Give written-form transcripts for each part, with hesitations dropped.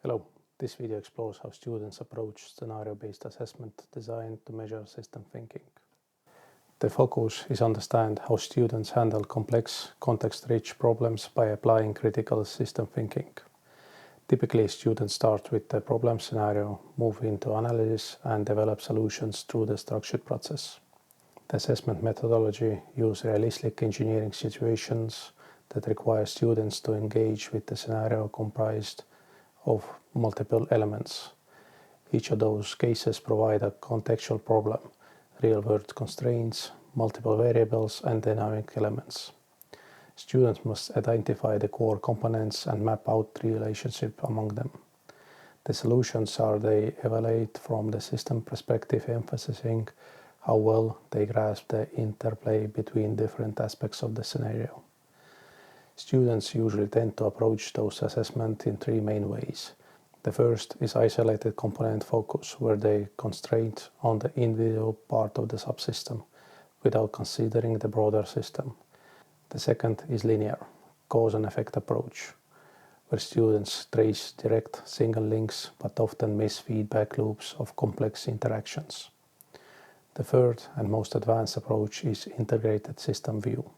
Hello, this video explores how students approach scenario-based assessment designed to measure system thinking. The focus is understand how students handle complex, context-rich problems by applying critical system thinking. Typically, students start with the problem scenario, move into analysis, and develop solutions through the structured process. The assessment methodology uses realistic engineering situations that require students to engage with the scenario comprised of multiple elements. Each of those cases provide a contextual problem, real-world constraints, multiple variables, and dynamic elements. Students must identify the core components and map out the relationship among them. The solutions they evaluate from the system perspective, emphasizing how well they grasp the interplay between different aspects of the scenario. Students usually tend to approach those assessments in three main ways. The first is isolated component focus, where they concentrate on the individual part of the subsystem without considering the broader system. The second is linear, cause and effect approach, where students trace direct single links but often miss feedback loops of complex interactions. The third and most advanced approach is integrated system view.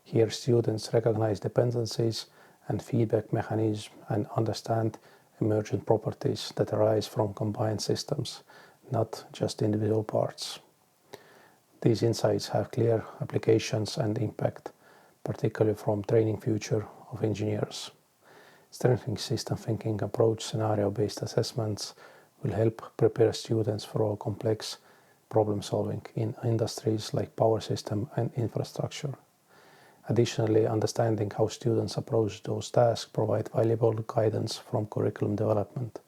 Here, students recognize dependencies and feedback mechanisms and understand emergent properties that arise from combined systems, not just individual parts. These insights have clear applications and impact, particularly from training future of engineers. Strengthening system thinking approach scenario-based assessments will help prepare students for complex problem solving in industries like power system and infrastructure. Additionally, understanding how students approach those tasks provide valuable guidance from curriculum development,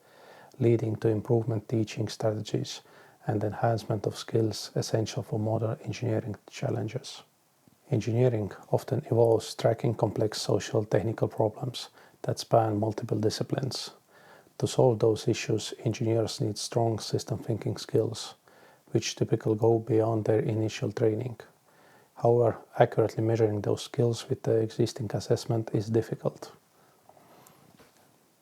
leading to improvement teaching strategies and enhancement of skills essential for modern engineering challenges. Engineering often involves tracking complex social technical problems that span multiple disciplines. To solve those issues, engineers need strong system thinking skills, which typically go beyond their initial training. However, accurately measuring those skills with the existing assessment is difficult.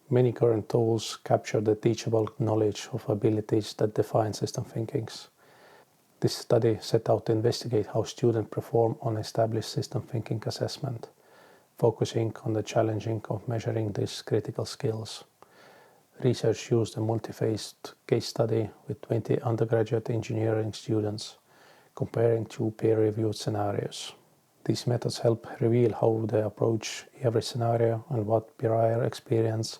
Many current tools capture the teachable knowledge of abilities that define system thinking. This study set out to investigate how students perform on established system thinking assessment, focusing on the challenging of measuring these critical skills. Research used a multi-phased case study with 20 undergraduate engineering students, comparing two peer-reviewed scenarios. These methods help reveal how they approach every scenario and what prior experience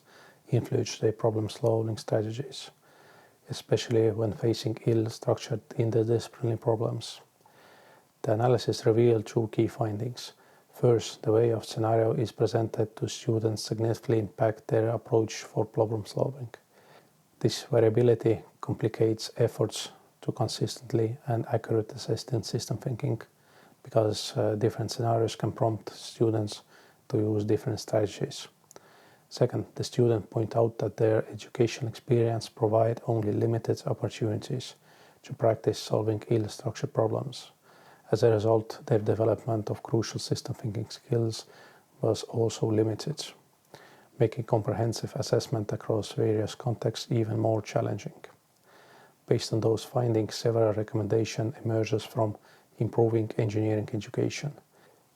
influenced their problem-solving strategies, especially when facing ill-structured interdisciplinary problems. The analysis revealed two key findings. First, the way a scenario is presented to students significantly impacts their approach for problem solving. This variability complicates efforts to consistently and accurately assess system thinking because different scenarios can prompt students to use different strategies. Second, the students point out that their education experience provides only limited opportunities to practice solving ill-structured problems. As a result, their development of crucial system thinking skills was also limited, making comprehensive assessment across various contexts even more challenging. Based on those findings, several recommendations emerges from improving engineering education.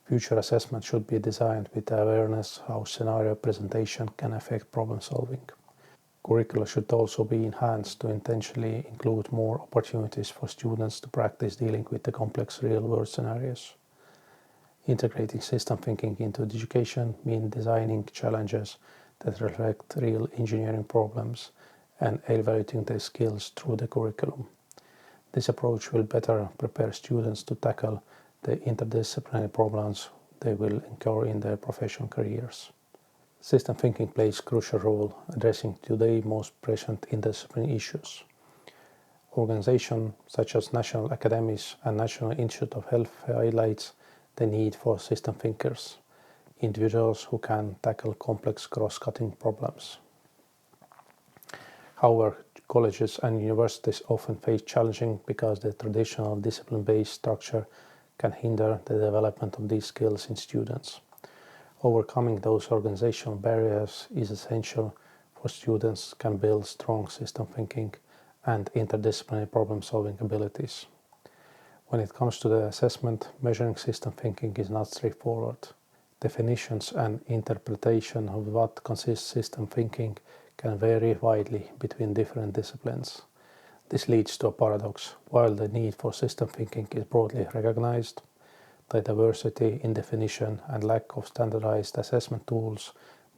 Future assessment should be designed with the awareness how scenario presentation can affect problem solving. Curricula should also be enhanced to intentionally include more opportunities for students to practice dealing with the complex real-world scenarios. Integrating system thinking into education means designing challenges that reflect real engineering problems and evaluating their skills through the curriculum. This approach will better prepare students to tackle the interdisciplinary problems they will encounter in their professional careers. System thinking plays a crucial role addressing today's most present interdisciplinary issues. Organizations such as national academies and National Institute of Health highlights the need for system thinkers, individuals who can tackle complex cross-cutting problems. However, colleges and universities often face challenges because the traditional discipline-based structure can hinder the development of these skills in students. Overcoming those organizational barriers is essential for students can build strong system thinking and interdisciplinary problem-solving abilities. When it comes to the assessment, measuring system thinking is not straightforward. Definitions and interpretation of what consists system thinking can vary widely between different disciplines. This leads to a paradox. While the need for system thinking is broadly recognized, the diversity in definition and lack of standardized assessment tools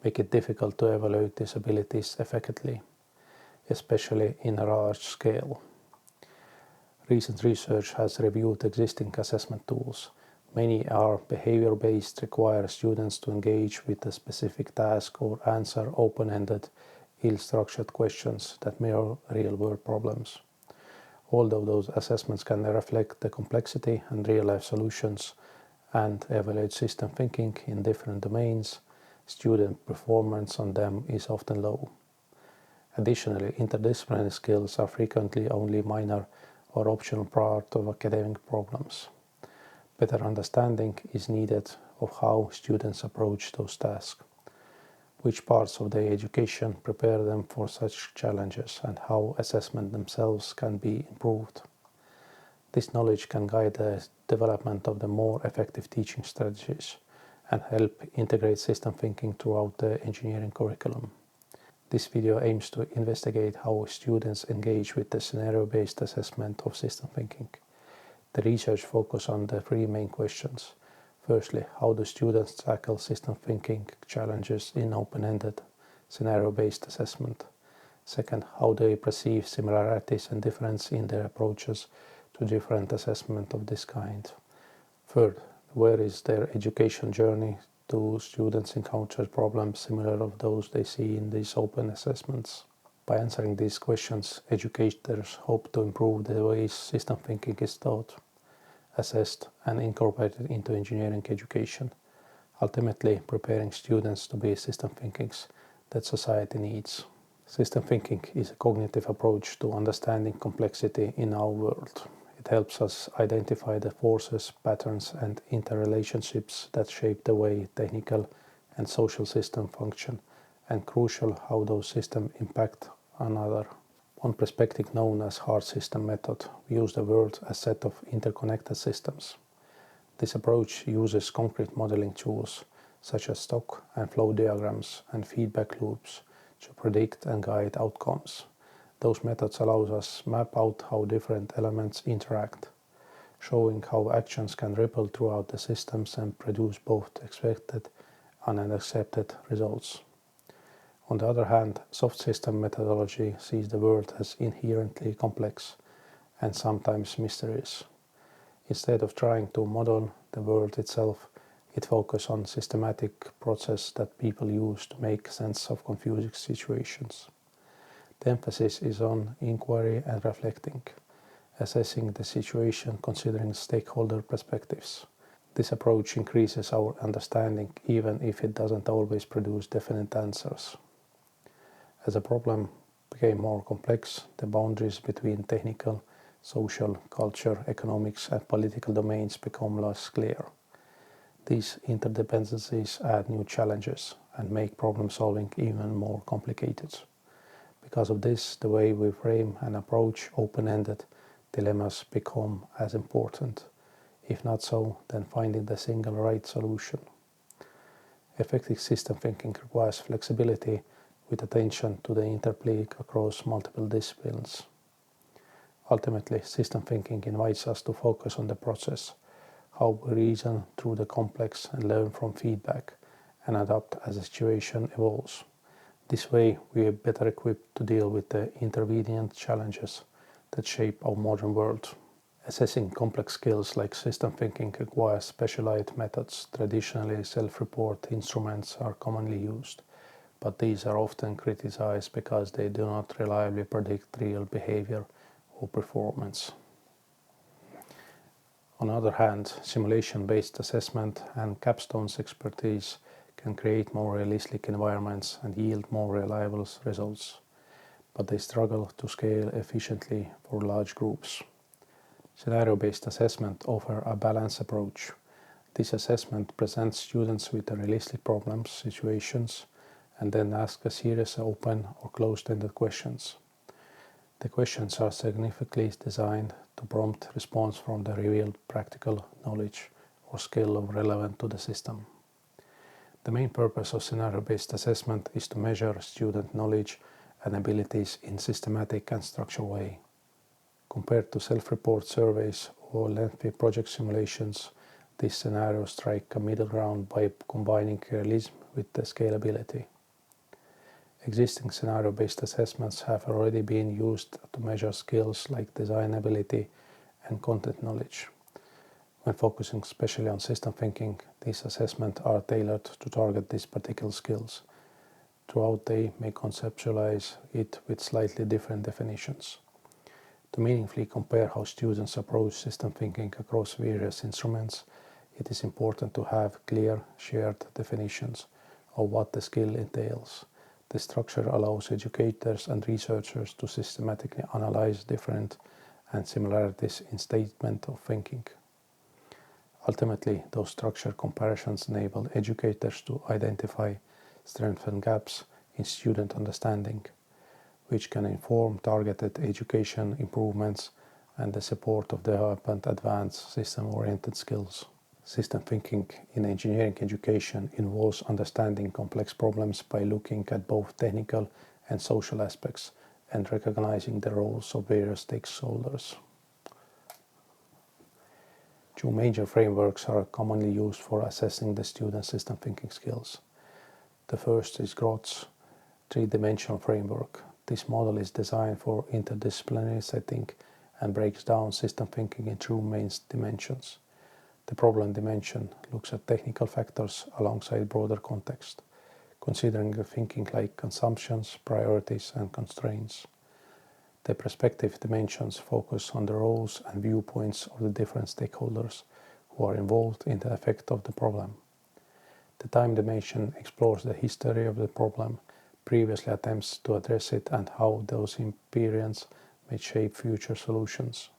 make it difficult to evaluate these abilities effectively, especially in a large scale. Recent research has reviewed existing assessment tools. Many are behavior-based, require students to engage with a specific task or answer open-ended, ill-structured questions that mirror real-world problems. Although those assessments can reflect the complexity and real-life solutions and evaluate system thinking in different domains, student performance on them is often low. Additionally, interdisciplinary skills are frequently only minor or optional part of academic problems. Better understanding is needed of how students approach those tasks, which parts of their education prepare them for such challenges, and how assessment themselves can be improved. This knowledge can guide the development of the more effective teaching strategies and help integrate system thinking throughout the engineering curriculum. This video aims to investigate how students engage with the scenario-based assessment of system thinking. The research focuses on the three main questions. Firstly, how do students tackle system thinking challenges in open-ended, scenario-based assessment? Second, how do they perceive similarities and difference in their approaches to different assessment of this kind? Third, where is their education journey? Do students encounter problems similar to those they see in these open assessments? By answering these questions, educators hope to improve the ways system thinking is taught, assessed, and incorporated into engineering education, ultimately preparing students to be system thinkers that society needs. System thinking is a cognitive approach to understanding complexity in our world. It helps us identify the forces, patterns, and interrelationships that shape the way technical and social systems function, and crucial how those systems impact another. One perspective, known as hard system method, views the world as a set of interconnected systems. This approach uses concrete modeling tools such as stock and flow diagrams and feedback loops to predict and guide outcomes. Those methods allow us to map out how different elements interact, showing how actions can ripple throughout the systems and produce both expected and unaccepted results. On the other hand, soft system methodology sees the world as inherently complex and sometimes mysterious. Instead of trying to model the world itself, it focuses on systematic process that people use to make sense of confusing situations. The emphasis is on inquiry and reflecting, assessing the situation considering stakeholder perspectives. This approach increases our understanding even if it doesn't always produce definite answers. As the problem became more complex, the boundaries between technical, social, culture, economics, and political domains become less clear. These interdependencies add new challenges and make problem solving even more complicated. Because of this, the way we frame and approach open-ended dilemmas become as important. If not so, then finding the single right solution. Effective system thinking requires flexibility with attention to the interplay across multiple disciplines. Ultimately, system thinking invites us to focus on the process, how we reason through the complex and learn from feedback and adapt as the situation evolves. This way, we are better equipped to deal with the intervenient challenges that shape our modern world. Assessing complex skills like system thinking requires specialized methods. Traditionally, self-report instruments are commonly used, but these are often criticized because they do not reliably predict real behavior or performance. On the other hand, simulation-based assessment and capstones expertise can create more realistic environments and yield more reliable results, but they struggle to scale efficiently for large groups. Scenario-based assessment offers a balanced approach. This assessment presents students with realistic problems, situations, and then ask a series of open or closed-ended questions. The questions are significantly designed to prompt response from the revealed practical knowledge or skill relevant to the system. The main purpose of scenario-based assessment is to measure student knowledge and abilities in systematic and structured way. Compared to self-report surveys or lengthy project simulations, these scenarios strike a middle ground by combining realism with the scalability. Existing scenario-based assessments have already been used to measure skills like design ability and content knowledge. When focusing especially on system thinking, these assessments are tailored to target these particular skills. Throughout, they may conceptualize it with slightly different definitions. To meaningfully compare how students approach system thinking across various instruments, it is important to have clear, shared definitions of what the skill entails. The structure allows educators and researchers to systematically analyze different and similarities in statement of thinking. Ultimately, those structured comparisons enable educators to identify strengths and gaps in student understanding, which can inform targeted education improvements and the support of development advanced system-oriented skills. System thinking in engineering education involves understanding complex problems by looking at both technical and social aspects and recognizing the roles of various stakeholders. Two major frameworks are commonly used for assessing the student system thinking skills. The first is Groth's three-dimensional framework. This model is designed for interdisciplinary setting and breaks down system thinking in two main dimensions. The problem dimension looks at technical factors alongside broader context, considering the thinking like consumptions, priorities, and constraints. The perspective dimensions focus on the roles and viewpoints of the different stakeholders who are involved in the effect of the problem. The time dimension explores the history of the problem, previous attempts to address it, and how those experiences may shape future solutions.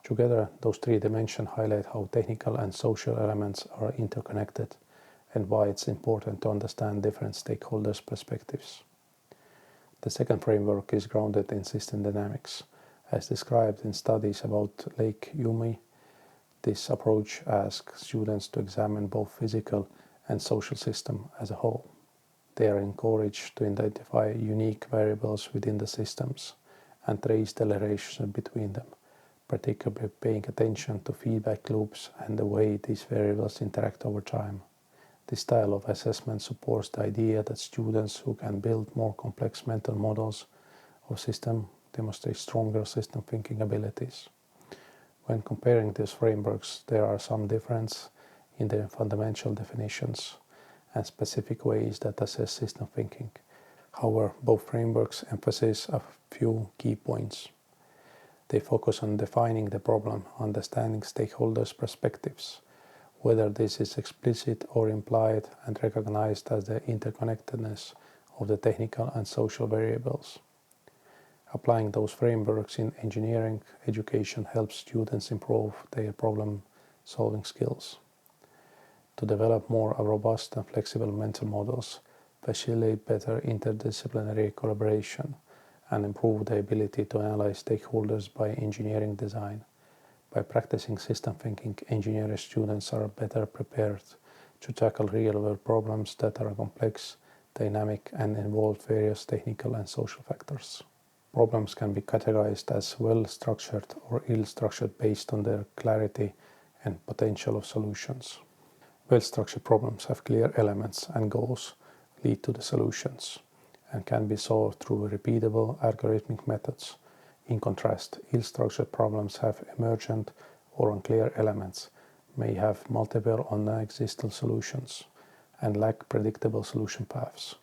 Together, those three dimensions highlight how technical and social elements are interconnected and why it's important to understand different stakeholders' perspectives. The second framework is grounded in system dynamics. As described in studies about Lake Yumi, this approach asks students to examine both physical and social system as a whole. They are encouraged to identify unique variables within the systems and trace the relation between them, particularly paying attention to feedback loops and the way these variables interact over time. This style of assessment supports the idea that students who can build more complex mental models of systems demonstrate stronger system thinking abilities. When comparing these frameworks, there are some differences in their fundamental definitions and specific ways that assess system thinking. However, both frameworks emphasize a few key points. They focus on defining the problem, understanding stakeholders' perspectives, whether this is explicit or implied, and recognized as the interconnectedness of the technical and social variables. Applying those frameworks in engineering education helps students improve their problem-solving skills. To develop more robust and flexible mental models, facilitate better interdisciplinary collaboration, and improve the ability to analyze stakeholders by engineering design. By practicing system thinking, engineering students are better prepared to tackle real-world problems that are complex, dynamic, and involve various technical and social factors. Problems can be categorized as well-structured or ill-structured based on their clarity and potential of solutions. Well-structured problems have clear elements and goals lead to the solutions and can be solved through repeatable algorithmic methods. In contrast, ill-structured problems have emergent or unclear elements, may have multiple or non-existent solutions, and lack predictable solution paths.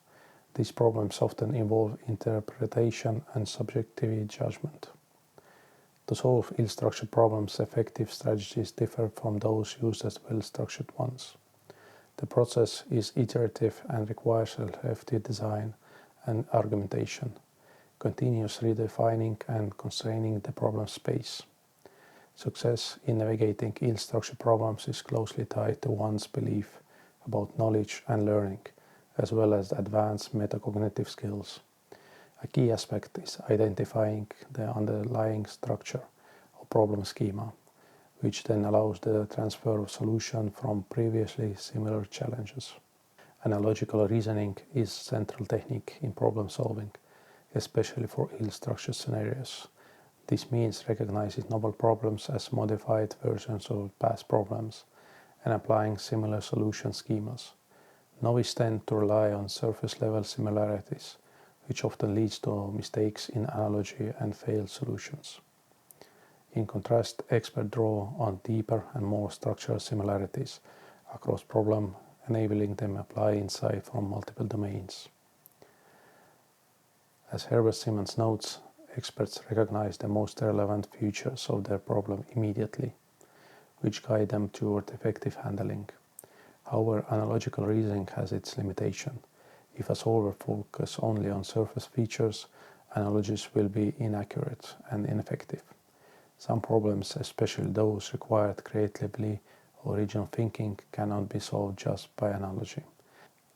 These problems often involve interpretation and subjective judgment. To solve ill-structured problems, effective strategies differ from those used as well-structured ones. The process is iterative and requires a hefty design and argumentation, continuously redefining and constraining the problem space. Success in navigating ill-structured problems is closely tied to one's belief about knowledge and learning, as well as advanced metacognitive skills. A key aspect is identifying the underlying structure or problem schema, which then allows the transfer of solution from previously similar challenges. Analogical reasoning is central technique in problem solving, especially for ill-structured scenarios. This means recognizing novel problems as modified versions of past problems and applying similar solution schemas. Novices tend to rely on surface-level similarities, which often leads to mistakes in analogy and failed solutions. In contrast, experts draw on deeper and more structural similarities across problems, enabling them to apply insight from multiple domains. As Herbert Simmons notes, experts recognize the most relevant features of their problem immediately, which guide them toward effective handling. However, analogical reasoning has its limitation. If a solver focuses only on surface features, analogies will be inaccurate and ineffective. Some problems, especially those required creatively original thinking, cannot be solved just by analogy.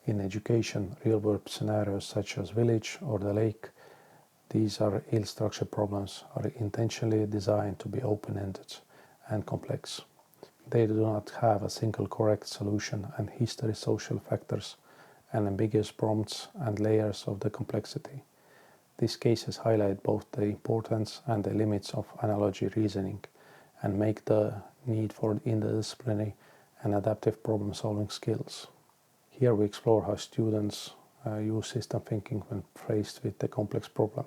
In education, real-world scenarios such as village or the lake, these are ill-structured problems, are intentionally designed to be open-ended and complex. They do not have a single correct solution, and history, social factors, and ambiguous prompts and layers of the complexity. These cases highlight both the importance and the limits of analogy reasoning and make the need for interdisciplinary and adaptive problem-solving skills. Here we explore how students use system thinking when faced with a complex problem.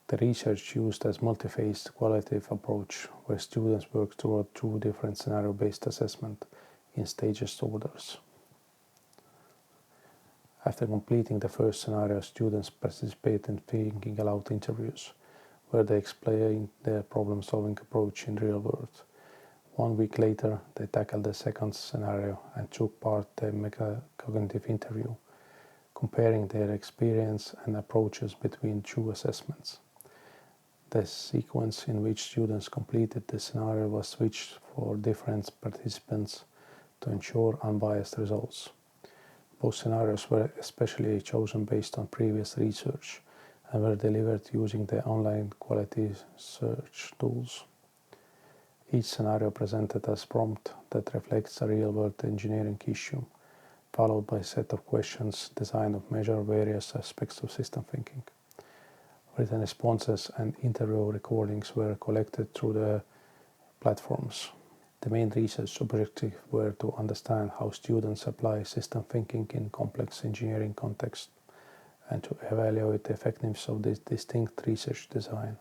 The research used a multi-phased qualitative approach where students work toward two different scenario-based assessment in stages orders. After completing the first scenario, students participate in thinking aloud interviews, where they explain their problem-solving approach in real world. 1 week later, they tackled the second scenario and took part in a metacognitive interview, comparing their experience and approaches between two assessments. The sequence in which students completed the scenario was switched for different participants to ensure unbiased results. Both scenarios were especially chosen based on previous research and were delivered using the online quality search tools. Each scenario presented a prompt that reflects a real-world engineering issue, followed by a set of questions designed to measure various aspects of system thinking. Written responses and interview recordings were collected through the platforms. The main research objectives were to understand how students apply system thinking in complex engineering contexts and to evaluate the effectiveness of this distinct research design,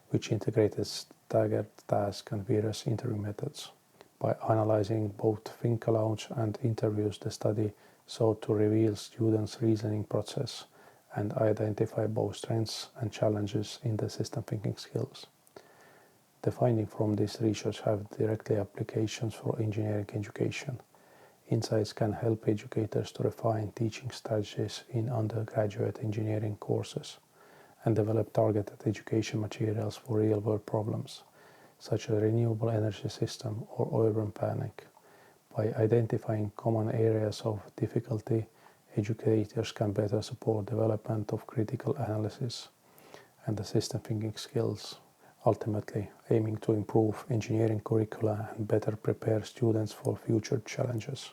which integrated staggered tasks and various interview methods. By analyzing both think aloud and interviews, the study sought to reveal students' reasoning process and identify both strengths and challenges in the system thinking skills. The findings from this research have directly applications for engineering education. Insights can help educators to refine teaching strategies in undergraduate engineering courses and develop targeted education materials for real-world problems, such as renewable energy system or urban planning. By identifying common areas of difficulty, educators can better support development of critical analysis and the system thinking skills, ultimately aiming to improve engineering curricula and better prepare students for future challenges.